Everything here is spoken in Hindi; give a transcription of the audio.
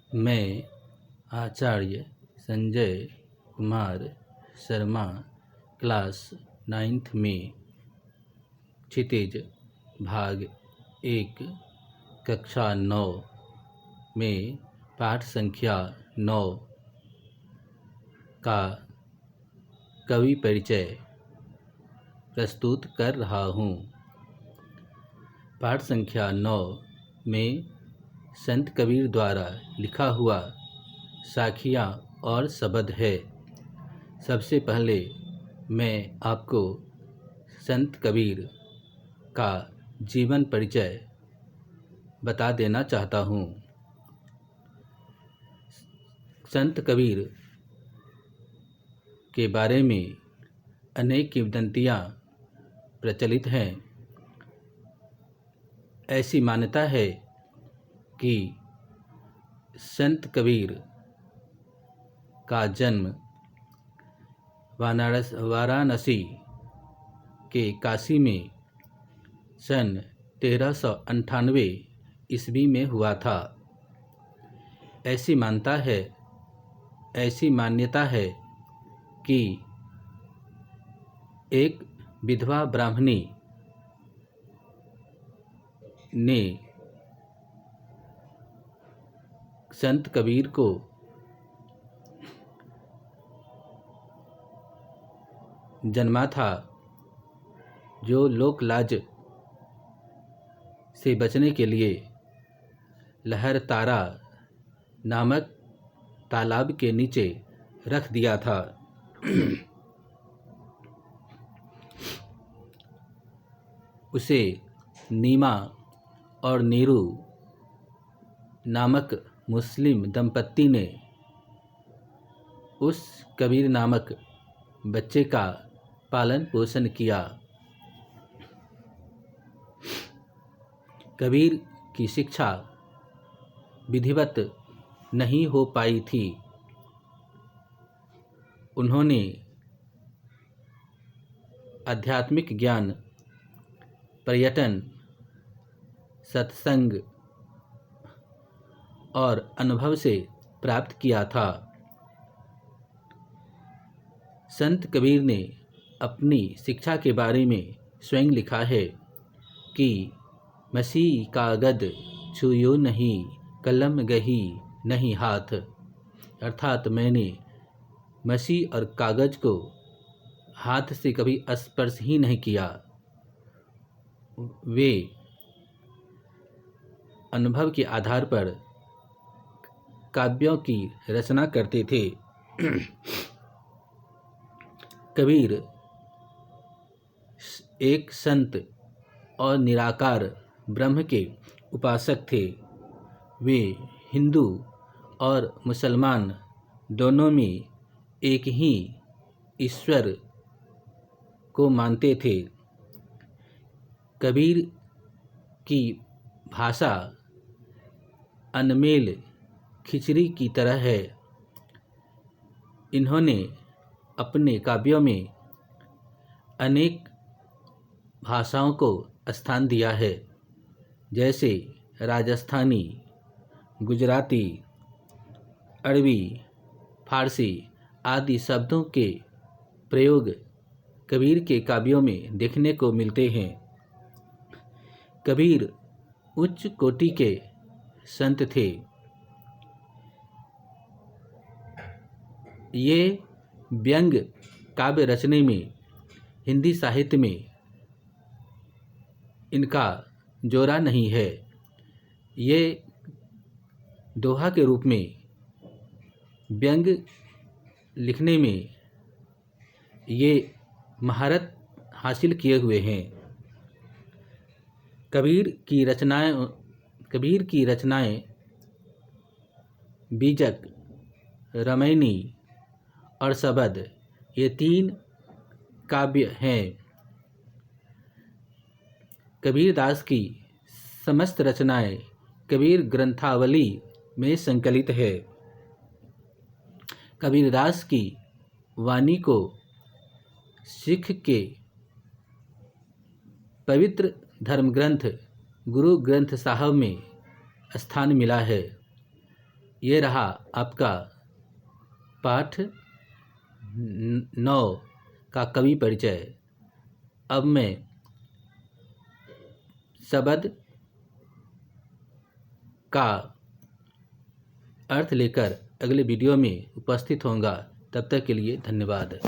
मैं आचार्य संजय कुमार शर्मा क्लास 9th में क्षितिज भाग 1 कक्षा 9 में पाठ संख्या 9 का कवि परिचय प्रस्तुत कर रहा हूँ। पाठ संख्या 9 में संत कबीर द्वारा लिखा हुआ साखियाँ और शब्द है। सबसे पहले मैं आपको संत कबीर का जीवन परिचय बता देना चाहता हूँ। संत कबीर के बारे में अनेक किंवदंतियाँ प्रचलित हैं। ऐसी मान्यता है कि संत कबीर का जन्म वाराणसी के काशी में सन 1398 ईस्वी में हुआ था। ऐसी मान्यता है कि एक विधवा ब्राह्मणी ने संत कबीर को जन्मा था, जो लोक लाज से बचने के लिए लहरतारा नामक तालाब के नीचे रख दिया था। उसे नीमा और नीरू नामक मुस्लिम दंपत्ति ने उस कबीर नामक बच्चे का पालन पोषण किया। कबीर की शिक्षा विधिवत नहीं हो पाई थी। उन्होंने आध्यात्मिक ज्ञान, पर्यटन, सत्संग और अनुभव से प्राप्त किया था। संत कबीर ने अपनी शिक्षा के बारे में स्वयं लिखा है कि मसीह कागद छुयो नहीं, कलम गही नहीं हाथ। अर्थात मैंने मसीह और कागज को हाथ से कभी स्पर्श ही नहीं किया। वे अनुभव के आधार पर काव्यों की रचना करते थे। कबीर एक संत और निराकार ब्रह्म के उपासक थे। वे हिंदू और मुसलमान दोनों में एक ही ईश्वर को मानते थे। कबीर की भाषा अनमेल खिचड़ी की तरह है। इन्होंने अपने काव्यों में अनेक भाषाओं को स्थान दिया है, जैसे राजस्थानी, गुजराती, अरबी, फारसी आदि शब्दों के प्रयोग कबीर के काव्यों में देखने को मिलते हैं। कबीर उच्च कोटि के संत थे। ये व्यंग काव्य रचने में हिंदी साहित्य में इनका जोरा नहीं है। ये दोहा के रूप में व्यंग लिखने में ये महारत हासिल किए हुए हैं। कबीर की रचनाएं बीजक, रामायणी और शबद, ये 3 काव्य हैं। कबीरदास की समस्त रचनाएं कबीर ग्रंथावली में संकलित है। कबीरदास की वाणी को सिख के पवित्र धर्म ग्रंथ गुरु ग्रंथ साहब में स्थान मिला है। ये रहा आपका पाठ 9 का कवि परिचय। अब मैं शब्द का अर्थ लेकर अगले वीडियो में उपस्थित होऊंगा। तब तक के लिए धन्यवाद।